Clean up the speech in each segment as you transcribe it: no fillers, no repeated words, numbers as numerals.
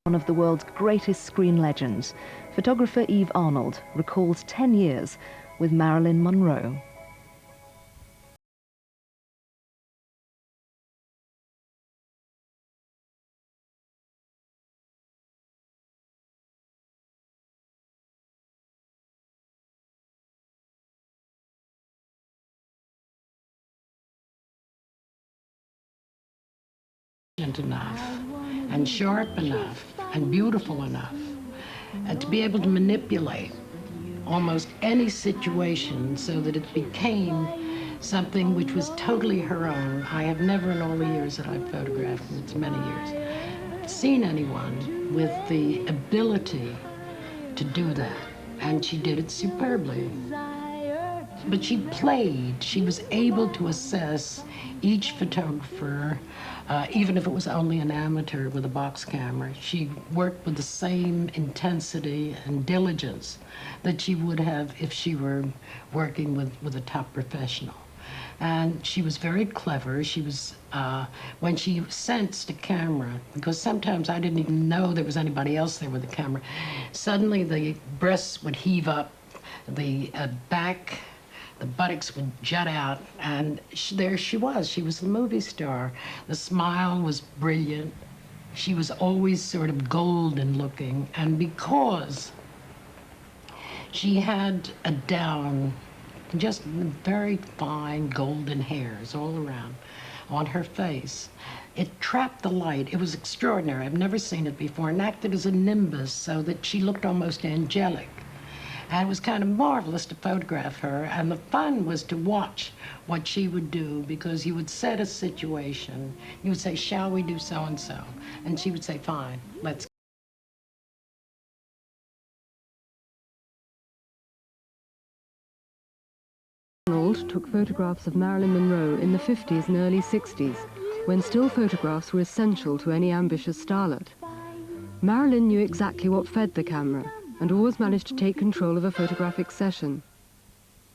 One of the world's greatest screen legends, photographer Eve Arnold recalls 10 years with Marilyn Monroe. Enough and sharp enough and beautiful enough and to be able to manipulate almost any situation so that it became something which was totally her own. I have never in all the years that I've photographed, and it's many years, seen anyone with the ability to do that, and she did it superbly. But she played, she was able to assess each photographer, even if it was only an amateur with a box camera. She worked with the same intensity and diligence that she would have if she were working with a top professional. And she was very clever. She was, when she sensed a camera, because sometimes I didn't even know there was anybody else there with a camera, suddenly the breasts would heave up, the back, the buttocks would jut out, and there she was. She was a movie star. The smile was brilliant. She was always sort of golden looking, and because she had a down, just very fine golden hairs all around on her face, it trapped the light. It was extraordinary. I've never seen it before, and acted as a nimbus so that she looked almost angelic. And it was kind of marvelous to photograph her, and the fun was to watch what she would do, because you would set a situation. You would say, shall we do so-and-so? And she would say, fine, let's go. Arnold took photographs of Marilyn Monroe in the 50s and early 60s, when still photographs were essential to any ambitious starlet. Marilyn knew exactly what fed the camera, and always managed to take control of a photographic session.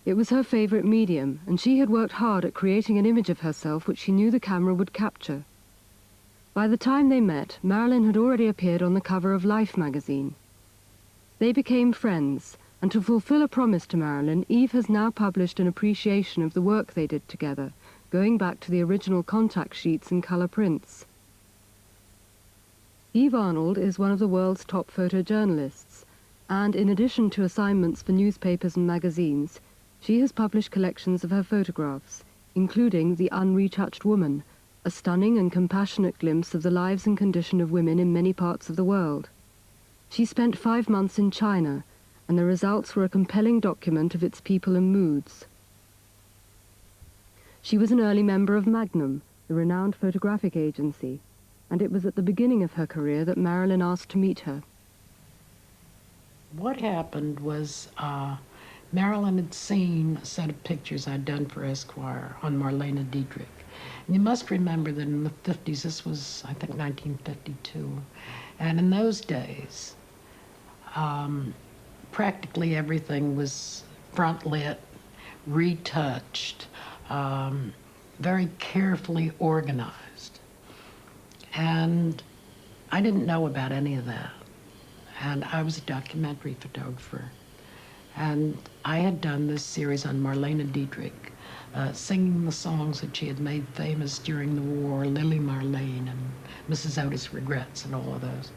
It was her favorite medium, and she had worked hard at creating an image of herself which she knew the camera would capture. By the time they met, Marilyn had already appeared on the cover of Life magazine. They became friends, and to fulfill a promise to Marilyn, Eve has now published an appreciation of the work they did together, going back to the original contact sheets and color prints. Eve Arnold is one of the world's top photojournalists, and in addition to assignments for newspapers and magazines, she has published collections of her photographs, including The Unretouched Woman, a stunning and compassionate glimpse of the lives and condition of women in many parts of the world. She spent 5 months in China, and the results were a compelling document of its people and moods. She was an early member of Magnum, the renowned photographic agency, and it was at the beginning of her career that Marilyn asked to meet her. What happened was Marilyn had seen a set of pictures I'd done for Esquire on Marlene Dietrich. And you must remember that in the 50s, this was, I think, 1952. And in those days, practically everything was front-lit, retouched, very carefully organized. And I didn't know about any of that. And I was a documentary photographer. And I had done this series on Marlene Dietrich, singing the songs that she had made famous during the war, Lily Marlene and Mrs. Otis Regrets and all of those.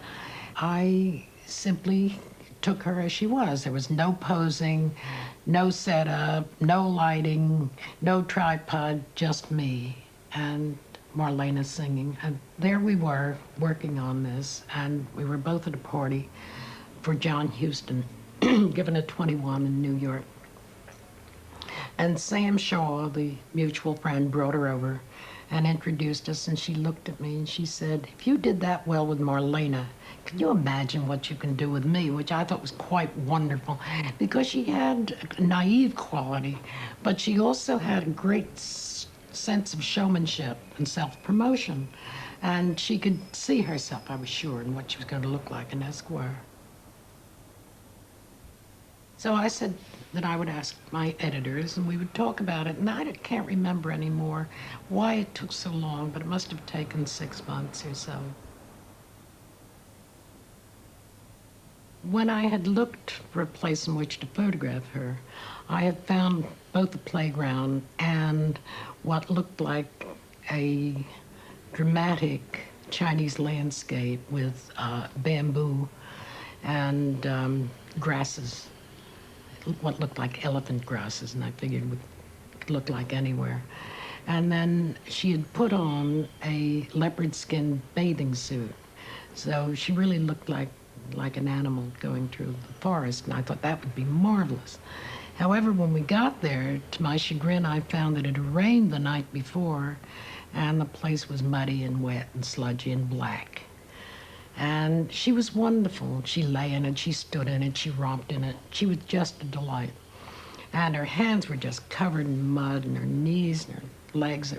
I simply took her as she was. There was no posing, no setup, no lighting, no tripod, just me and Marlene singing. And there we were working on this, and we were both at a party for John Huston, given at 21 in New York. And Sam Shaw, the mutual friend, brought her over and introduced us, and she looked at me and she said, if you did that well with Marlene, can you imagine what you can do with me? Which I thought was quite wonderful, because she had a naive quality, but she also had a great sense of showmanship and self-promotion. And she could see herself, I was sure, in what she was going to look like in Esquire. So I said that I would ask my editors and we would talk about it. And I can't remember anymore why it took so long, but it must have taken 6 months or so. when I had looked for a place in which to photograph her, I had found both the playground and what looked like a dramatic Chinese landscape with bamboo and grasses, what looked like elephant grasses, and I figured it would look like anywhere. And then she had put on a leopard skin bathing suit, so she really looked like an animal going through the forest, and I thought that would be marvelous. However, when we got there, to my chagrin, I found that it had rained the night before, and the place was muddy and wet and sludgy and black. And she was wonderful. She lay in it, she stood in it, she romped in it. She was just a delight. And her hands were just covered in mud, and her knees and her legs.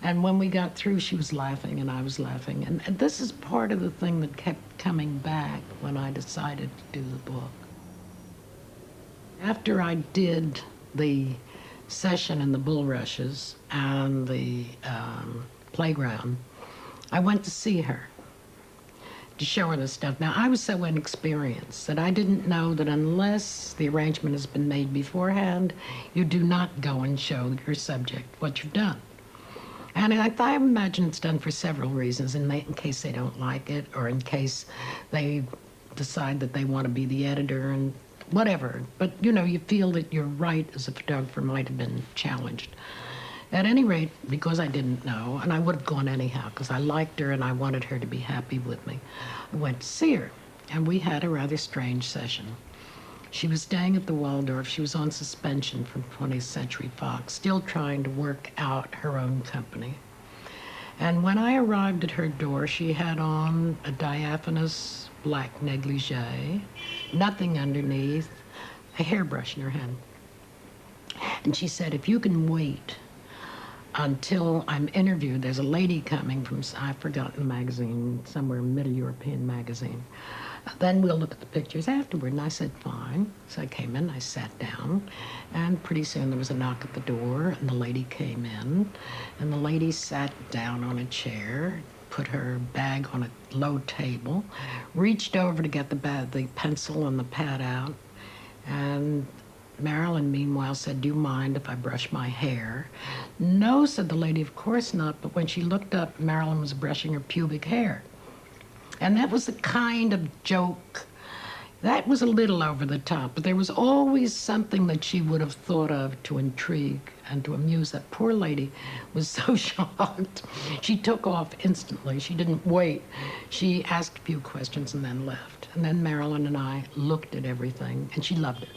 And when we got through, she was laughing and I was laughing. And this is part of the thing that kept coming back when I decided to do the book. After I did the session in the bulrushes and the playground, I went to see her to show her the stuff. Now, I was so inexperienced that I didn't know that unless the arrangement has been made beforehand, you do not go and show your subject what you've done. And I imagine it's done for several reasons, in case they don't like it, or in case they decide that they want to be the editor and whatever. But, you know, you feel that your right as a photographer might have been challenged. At any rate, because I didn't know, and I would have gone anyhow, because I liked her and I wanted her to be happy with me, I went to see her, and we had a rather strange session. She was staying at the Waldorf. She was on suspension from 20th Century Fox, still trying to work out her own company. And when I arrived at her door, she had on a diaphanous black negligee, nothing underneath, a hairbrush in her hand. And she said, if you can wait until I'm interviewed, there's a lady coming from, I've forgotten the magazine, somewhere, Middle European magazine. Then we'll look at the pictures afterward. And I said, fine. So I came in, I sat down, and pretty soon there was a knock at the door, and the lady came in, and the lady sat down on a chair, put her bag on a low table, reached over to get the pencil and the pad out, and Marilyn, meanwhile, said, do you mind if I brush my hair? No, said the lady, of course not. But when she looked up, Marilyn was brushing her pubic hair. And that was the kind of joke, that was a little over the top, but there was always something that she would have thought of to intrigue and to amuse. That poor lady was so shocked. She took off instantly. She didn't wait. She asked a few questions and then left. And then Marilyn and I looked at everything, and she loved it.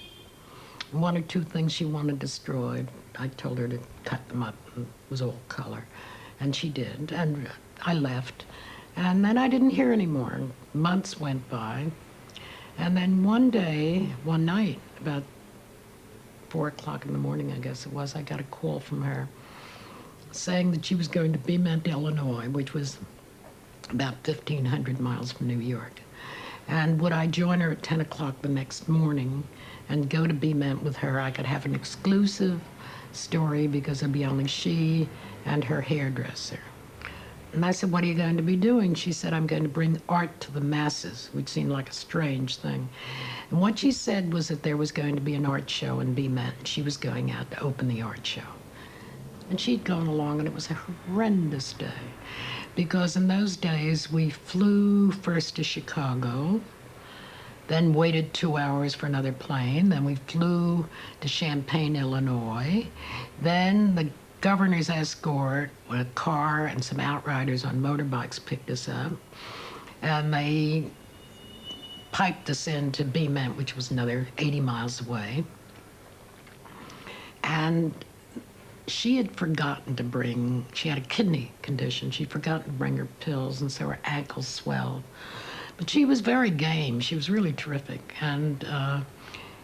One or two things she wanted destroyed, I told her to cut them up, and it was all color. And she did, and I left. And then I didn't hear any more. Months went by. And then one day, one night, about 4 o'clock in the morning, I guess it was, I got a call from her saying that she was going to Beaumont, Illinois, which was about 1,500 miles from New York. And would I join her at 10 o'clock the next morning and go to Beaumont with her? I could have an exclusive story because it'd be only she and her hairdresser. And I said, what are you going to be doing? She said, I'm going to bring art to the masses, which seemed like a strange thing. And what she said was that there was going to be an art show in Beaumont, and she was going out to open the art show. And she'd gone along, and it was a horrendous day, because in those days we flew first to Chicago, then waited 2 hours for another plane, then we flew to Champaign, Illinois, then the governor's escort with a car and some outriders on motorbikes picked us up, and they piped us into Beaumont, which was another 80 miles away. And she had forgotten to bring, she had a kidney condition, she'd forgotten to bring her pills, and so her ankles swelled. But she was very game, she was really terrific, and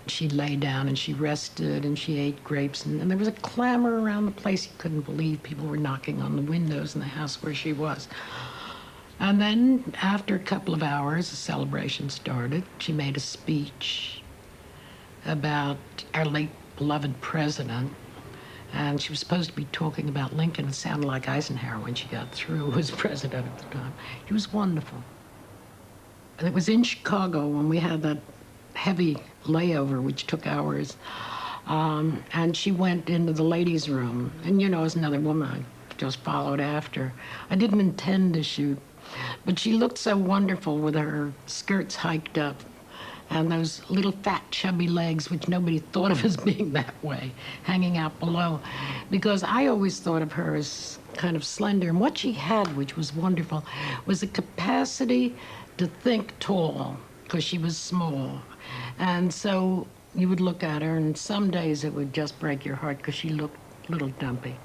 she lay down and she rested and she ate grapes, and there was a clamor around the place. You couldn't believe people were knocking on the windows in the house where she was. And then after a couple of hours, the celebration started. She made a speech about our late beloved president, and she was supposed to be talking about Lincoln. It sounded like Eisenhower when she got through, who was president at the time. She was wonderful. It was in Chicago when we had that heavy layover, which took hours. And she went into the ladies' room. And you know, as another woman, I just followed after. I didn't intend to shoot, but she looked so wonderful with her skirts hiked up and those little fat chubby legs, which nobody thought of as being that way, hanging out below. Because I always thought of her as kind of slender. And what she had, which was wonderful, was a capacity to think tall, because she was small. And so you would look at her, and some days it would just break your heart because she looked a little dumpy.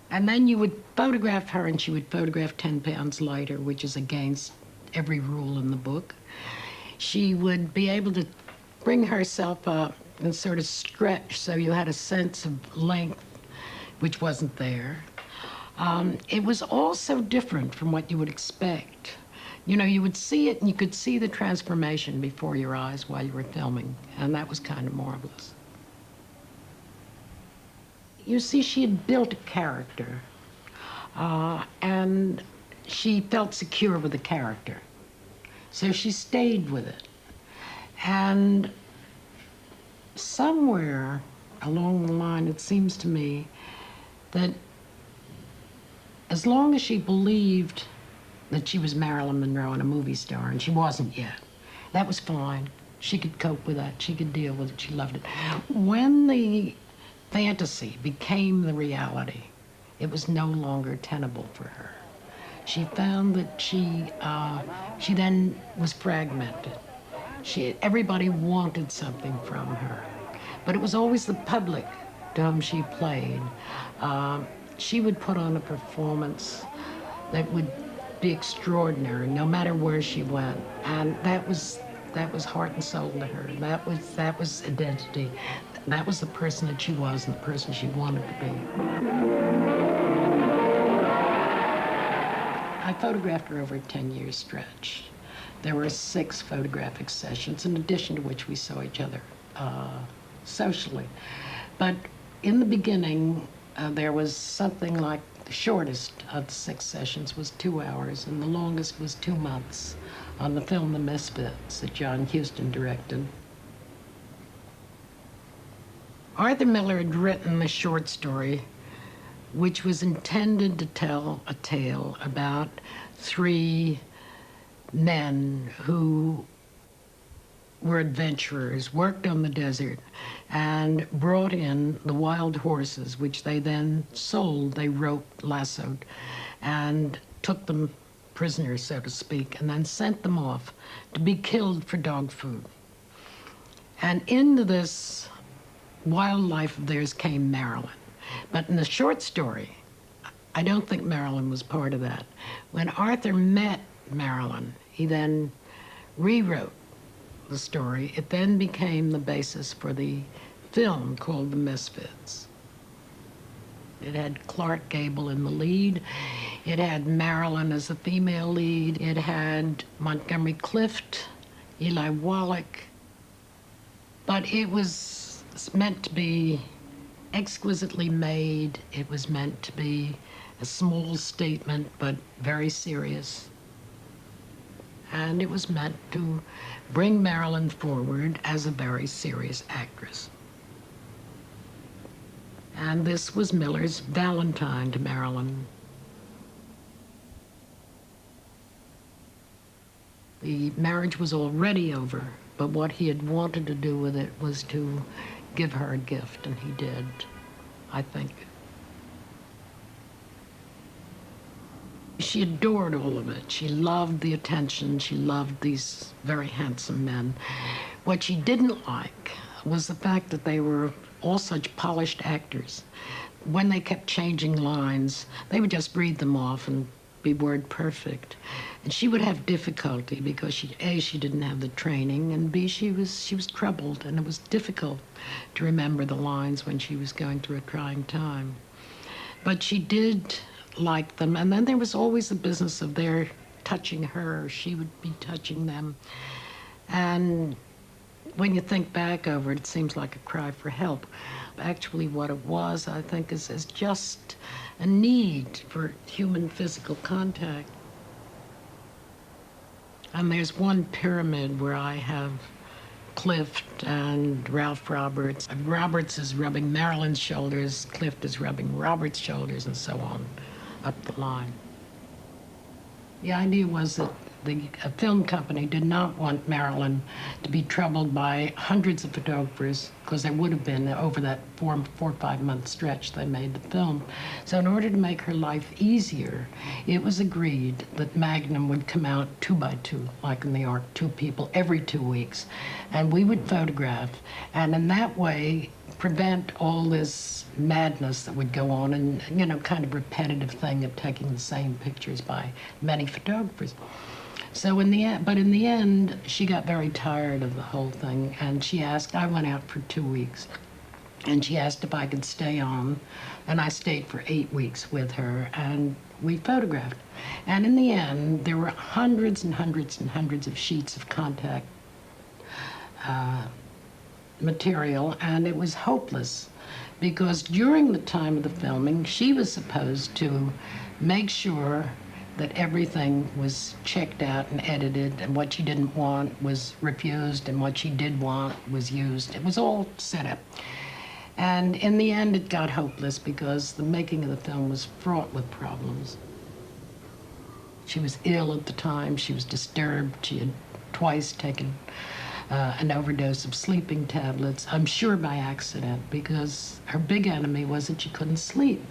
And then you would photograph her, and she would photograph 10 pounds lighter, which is against every rule in the book. She would be able to bring herself up and sort of stretch so you had a sense of length, which wasn't there. It was all so different from what you would expect. You know, you would see it and you could see the transformation before your eyes while you were filming, and that was kind of marvelous. You see, she had built a character, and she felt secure with the character. So she stayed with it. And somewhere along the line, it seems to me that as long as she believed that she was Marilyn Monroe and a movie star, and she wasn't yet, that was fine. She could cope with that. She could deal with it. She loved it. When the fantasy became the reality, it was no longer tenable for her. She found that she then was fragmented. Everybody wanted something from her, but it was always the public to whom she played. She would put on a performance that would be extraordinary, no matter where she went, and that was heart and soul to her. That was identity. That was the person that she was and the person she wanted to be. I photographed her over a 10-year stretch. There were 6 photographic sessions, in addition to which we saw each other socially. But in the beginning, there was something like the shortest of the 6 sessions was 2 hours, and the longest was 2 months on the film The Misfits that John Huston directed. Arthur Miller had written a short story which was intended to tell a tale about 3 men who were adventurers, worked on the desert, and brought in the wild horses, which they then sold. They roped, lassoed, and took them prisoners, so to speak, and then sent them off to be killed for dog food. And into this wildlife of theirs came Marilyn. But in the short story, I don't think Marilyn was part of that. When Arthur met Marilyn, he then rewrote the story. It then became the basis for the film called The Misfits. It had Clark Gable in the lead. It had Marilyn as the female lead. It had Montgomery Clift, Eli Wallach. But it was meant to be exquisitely made. It was meant to be a small statement, but very serious. And it was meant to bring Marilyn forward as a very serious actress. And this was Miller's Valentine to Marilyn. The marriage was already over, but what he had wanted to do with it was to give her a gift, and he did, I think. She adored all of it. She loved the attention. She loved these very handsome men. What she didn't like was the fact that they were all such polished actors. When they kept changing lines, they would just read them off and be word perfect. And she would have difficulty because A, she didn't have the training, and B, she was troubled, and it was difficult to remember the lines when she was going through a trying time. But she did like them, and then there was always the business of their touching her, she would be touching them. And when you think back over it, it seems like a cry for help. Actually, what it was, I think, is just a need for human physical contact. And there's one pyramid where I have Clift and Ralph Roberts. Roberts is rubbing Marilyn's shoulders, Clift is rubbing Robert's shoulders, and so on up the line. The idea was that a film company did not want Marilyn to be troubled by hundreds of photographers, because there would have been over that 4 or 5 month stretch they made the film. So in order to make her life easier, it was agreed that Magnum would come out 2 by 2, like in the Ark, 2 people every 2 weeks, and we would photograph, and in that way prevent all this madness that would go on, and kind of repetitive thing of taking the same pictures by many photographers. So in the end, she got very tired of the whole thing, and she asked, I went out for 2 weeks, and she asked if I could stay on, and I stayed for 8 weeks with her, and we photographed. And in the end, there were hundreds and hundreds and hundreds of sheets of contact material, and it was hopeless, because during the time of the filming, she was supposed to make sure that everything was checked out and edited, and what she didn't want was refused, and what she did want was used. It was all set up. And in the end, it got hopeless, because the making of the film was fraught with problems. She was ill at the time. She was disturbed. She had twice taken an overdose of sleeping tablets, I'm sure by accident, because her big enemy was that she couldn't sleep.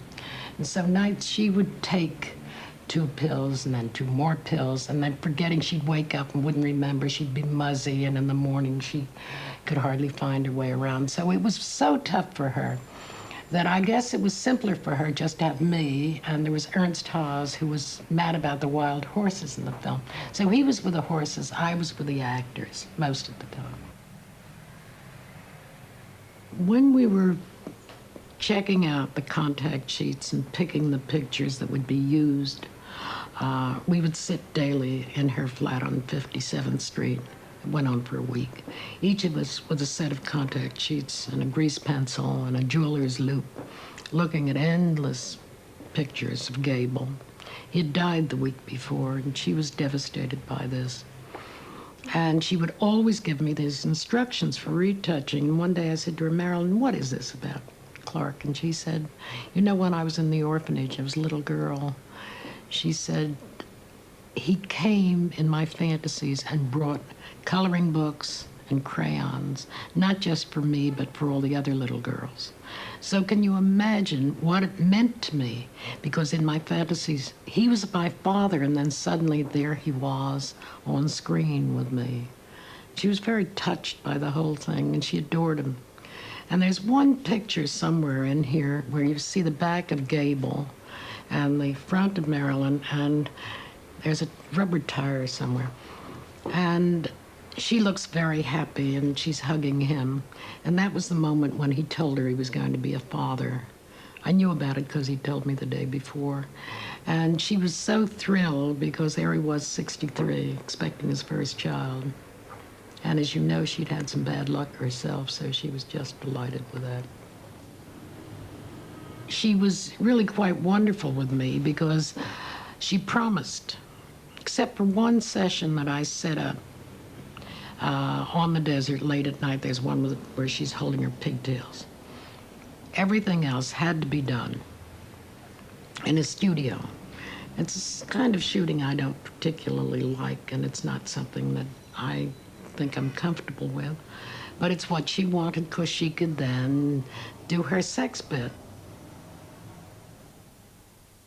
And so nights she would take 2 pills and then 2 more pills, and then forgetting, she'd wake up and wouldn't remember. She'd be muzzy, and in the morning she could hardly find her way around. So it was so tough for her that I guess it was simpler for her just to have me, and there was Ernst Haas, who was mad about the wild horses in the film. So he was with the horses, I was with the actors most of the time. When we were checking out the contact sheets and picking the pictures that would be used, we would sit daily in her flat on 57th Street. It went on for a week. Each of us with a set of contact sheets and a grease pencil and a jeweler's loupe, looking at endless pictures of Gable. He had died the week before, and she was devastated by this. And she would always give me these instructions for retouching. And one day I said to her, Marilyn, what is this about Clark? And she said, when I was in the orphanage, I was a little girl. She said, he came in my fantasies and brought coloring books and crayons, not just for me, but for all the other little girls. So can you imagine what it meant to me? Because in my fantasies, he was my father, and then suddenly there he was on screen with me. She was very touched by the whole thing, and she adored him. And there's one picture somewhere in here where you see the back of Gable and the front of Marilyn, and there's a rubber tire somewhere. And she looks very happy, and she's hugging him. And that was the moment when he told her he was going to be a father. I knew about it because he told me the day before. And she was so thrilled, because there he was, 63, expecting his first child. And as you know, she'd had some bad luck herself, so she was just delighted with that. She was really quite wonderful with me, because she promised, except for one session that I set up on the desert late at night. There's one where she's holding her pigtails. Everything else had to be done in a studio. It's a kind of shooting I don't particularly like, and it's not something that I think I'm comfortable with. But it's what she wanted, because she could then do her sex bit.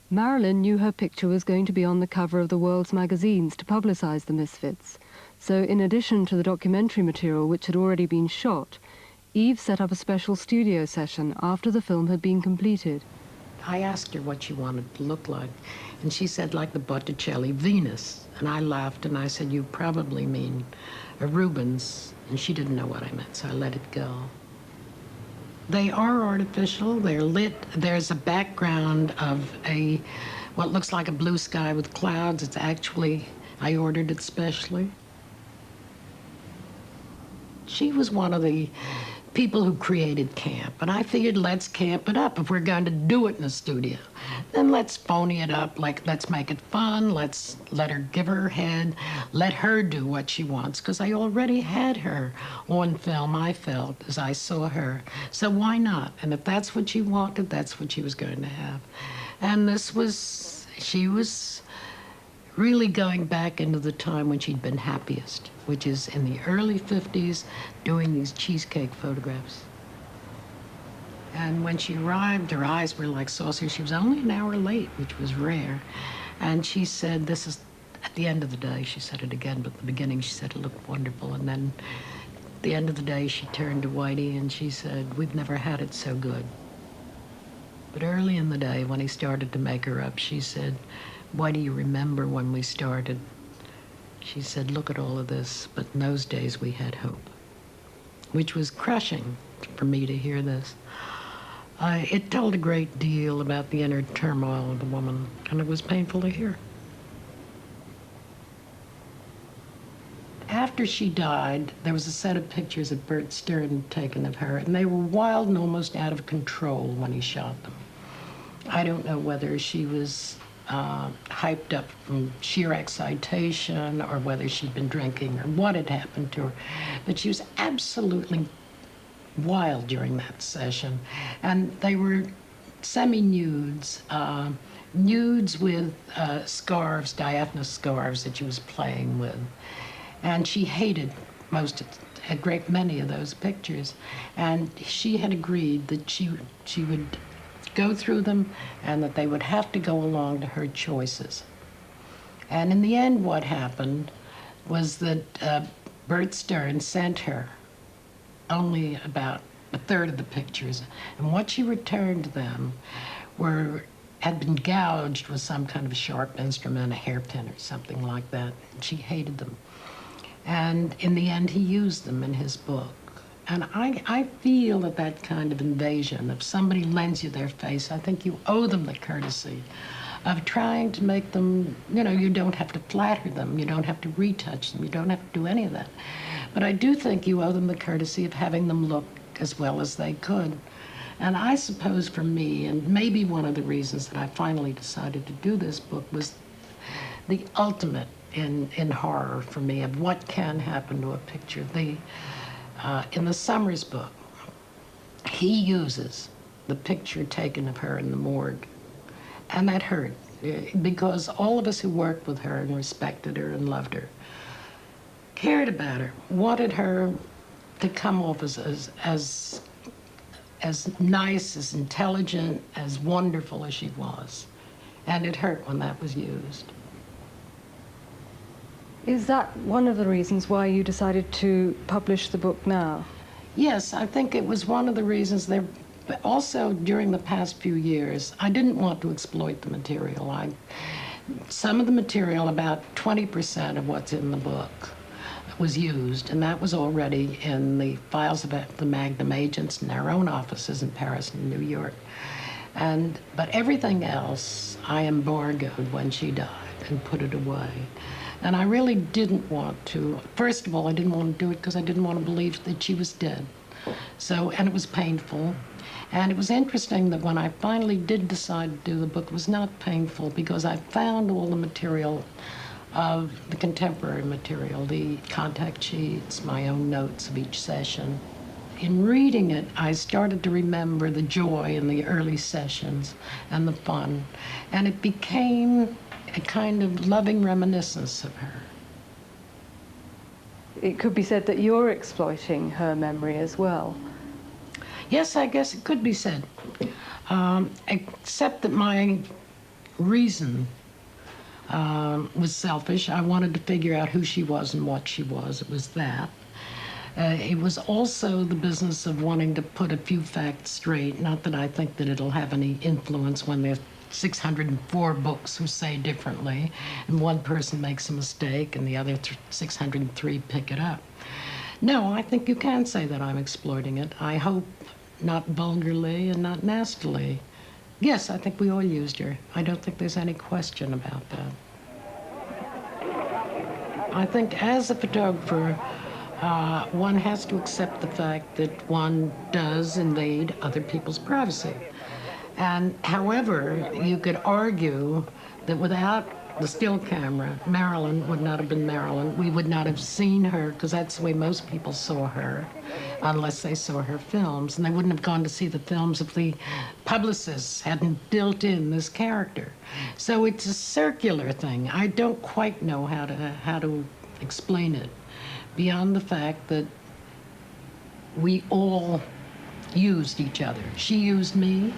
Marilyn knew her picture was going to be on the cover of the world's magazines to publicize the Misfits. So in addition to the documentary material which had already been shot, Eve set up a special studio session after the film had been completed. I asked her what she wanted to look like, and she said, like the Botticelli Venus. And I laughed, and I said, you probably mean a Rubens. And she didn't know what I meant, so I let it go. They are artificial, they're lit. There's a background of what looks like a blue sky with clouds. It's actually, I ordered it specially. She was one of the people who created camp. And I figured, let's camp it up. If we're going to do it in a studio, then let's phony it up. Like, let's make it fun. Let's let her give her head. Let her do what she wants. Because I already had her on film, I felt, as I saw her. So why not? And if that's what she wanted, that's what she was going to have. And she was really going back into the time when she'd been happiest, which is in the early 50s, doing these cheesecake photographs. And when she arrived, her eyes were like saucers. She was only an hour late, which was rare. And she said, this is, at the end of the day, she said it again, but at the beginning she said it looked wonderful. And then at the end of the day, she turned to Whitey and she said, we've never had it so good. But early in the day, when he started to make her up, she said, why do you remember when we started? She said, look at all of this, but in those days we had hope, which was crushing for me to hear this. It told a great deal about the inner turmoil of the woman, and it was painful to hear. After she died, there was a set of pictures that Bert Stern had taken of her, and they were wild and almost out of control when he shot them. I don't know whether she was hyped up from sheer excitation or whether she'd been drinking or what had happened to her. But she was absolutely wild during that session. And they were semi-nudes, nudes with scarves, diaphanous scarves that she was playing with. And she hated a great many of those pictures. And she had agreed that she would go through them and that they would have to go along to her choices. And in the end, what happened was that Bert Stern sent her only about a third of the pictures. And what she returned them had been gouged with some kind of sharp instrument, a hairpin or something like that. She hated them. And in the end, he used them in his book. And I feel that kind of invasion, if somebody lends you their face, I think you owe them the courtesy of trying to make them, you don't have to flatter them, you don't have to retouch them, you don't have to do any of that. But I do think you owe them the courtesy of having them look as well as they could. And I suppose for me, and maybe one of the reasons that I finally decided to do this book was the ultimate in horror for me of what can happen to a picture. In the Summers book, he uses the picture taken of her in the morgue. And that hurt, because all of us who worked with her and respected her and loved her, cared about her, wanted her to come off as nice, as intelligent, as wonderful as she was. And it hurt when that was used. Is that one of the reasons why you decided to publish the book now? Yes, I think it was one of the reasons. But also, during the past few years, I didn't want to exploit the material. Some of the material, about 20% of what's in the book, was used, and that was already in the files of the Magnum agents in our own offices in Paris and New York. But everything else I embargoed when she died and put it away. And I really didn't want to. First of all, I didn't want to do it because I didn't want to believe that she was dead. And it was painful. And it was interesting that when I finally did decide to do the book, it was not painful because I found all the material of the contemporary material, the contact sheets, my own notes of each session. In reading it, I started to remember the joy in the early sessions and the fun. And it became a kind of loving reminiscence of her. It could be said that you're exploiting her memory as well. Yes, I guess it could be said. Except that my reason was selfish. I wanted to figure out who she was and what she was. It was that. It was also the business of wanting to put a few facts straight. Not that I think that it'll have any influence when there's 604 books who say differently, and one person makes a mistake and the other 603 pick it up. No, I think you can say that I'm exploiting it. I hope not vulgarly and not nastily. Yes, I think we all used her. I don't think there's any question about that. I think as a photographer, one has to accept the fact that one does invade other people's privacy. And however, you could argue that without the still camera, Marilyn would not have been Marilyn. We would not have seen her, because that's the way most people saw her, unless they saw her films. And they wouldn't have gone to see the films if the publicists hadn't built in this character. So it's a circular thing. I don't quite know how to explain it, beyond the fact that we all used each other. She used me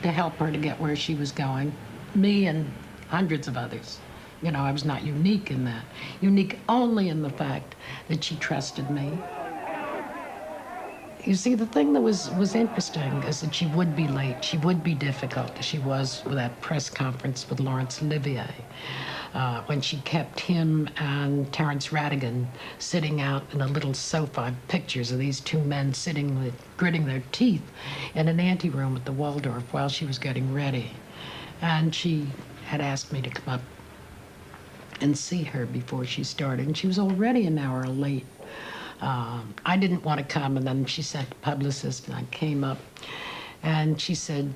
to help her to get where she was going, me and hundreds of others. You know, I was not unique in that. Unique only in the fact that she trusted me. You see, the thing that was interesting is that she would be late, she would be difficult, as she was with that press conference with Laurence Olivier, when she kept him and Terence Rattigan sitting out in a little sofa. Pictures of these two men sitting, gritting their teeth in an anteroom at the Waldorf while she was getting ready. And she had asked me to come up and see her before she started, and she was already an hour late. I didn't want to come, and then she sent the publicist, and I came up, and she said,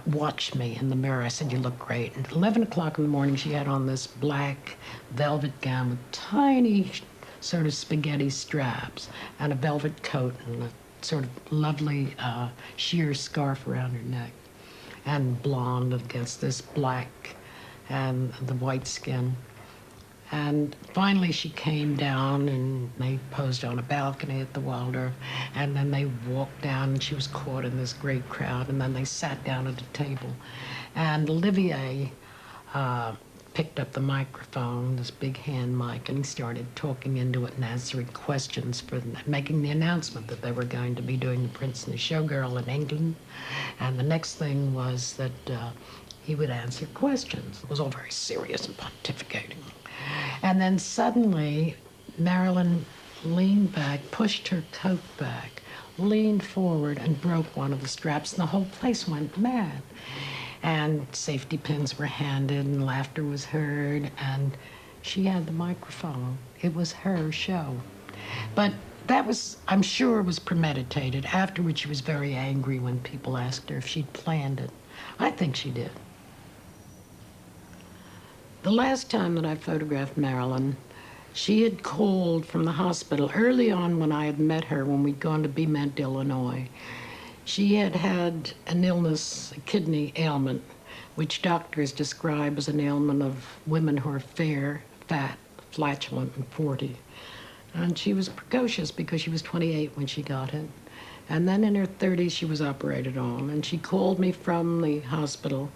watch me in the mirror. I said, you look great. And at 11 o'clock in the morning, she had on this black velvet gown with tiny sort of spaghetti straps and a velvet coat and a sort of lovely sheer scarf around her neck, and blonde against this black and the white skin. And finally she came down, and they posed on a balcony at the Waldorf, and then they walked down, and she was caught in this great crowd, and then they sat down at a table. And Olivier picked up the microphone, this big hand mic, and he started talking into it and answering questions, for making the announcement that they were going to be doing The Prince and the Showgirl in England. And the next thing was that he would answer questions. It was all very serious and pontificating. And then suddenly, Marilyn leaned back, pushed her coat back, leaned forward, and broke one of the straps, and the whole place went mad. And safety pins were handed, and laughter was heard, and she had the microphone. It was her show. But that was, I'm sure, was premeditated. Afterwards, she was very angry when people asked her if she'd planned it. I think she did. The last time that I photographed Marilyn, she had called from the hospital early on when I had met her, when we'd gone to Bement, Illinois. She had had an illness, a kidney ailment, which doctors describe as an ailment of women who are fair, fat, flatulent, and 40. And she was precocious because she was 28 when she got it. And then in her 30s, she was operated on. And she called me from the hospital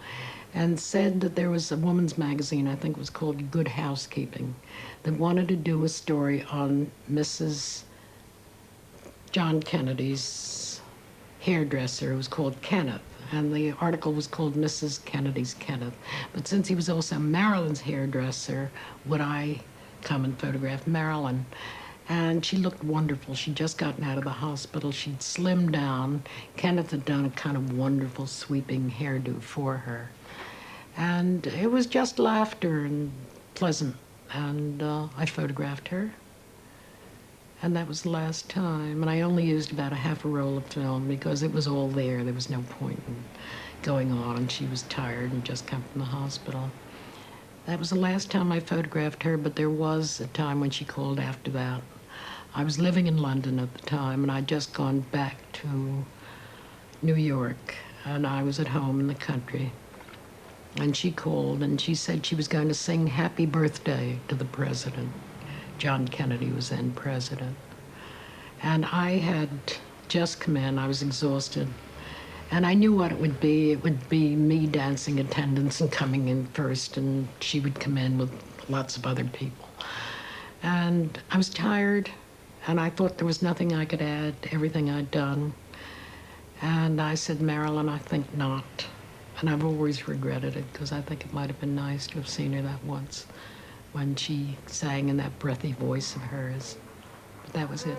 and said that there was a woman's magazine, I think it was called Good Housekeeping, that wanted to do a story on Mrs. John Kennedy's hairdresser, who was called Kenneth. And the article was called Mrs. Kennedy's Kenneth. But since he was also Marilyn's hairdresser, would I come and photograph Marilyn? And she looked wonderful. She'd just gotten out of the hospital. She'd slimmed down. Kenneth had done a kind of wonderful sweeping hairdo for her. And it was just laughter and pleasant. And I photographed her. And that was the last time. And I only used about a half a roll of film because it was all there. There was no point in going on. And she was tired and just come from the hospital. That was the last time I photographed her, but there was a time when she called after that. I was living in London at the time, and I'd just gone back to New York, and I was at home in the country. And she called, and she said she was going to sing Happy Birthday to the president. John Kennedy was then president. And I had just come in. I was exhausted. And I knew what it would be. It would be me dancing attendance and coming in first, and she would come in with lots of other people. And I was tired, and I thought there was nothing I could add to everything I'd done. And I said, Marilyn, I think not. And I've always regretted it, because I think it might have been nice to have seen her that once when she sang in that breathy voice of hers. But that was it.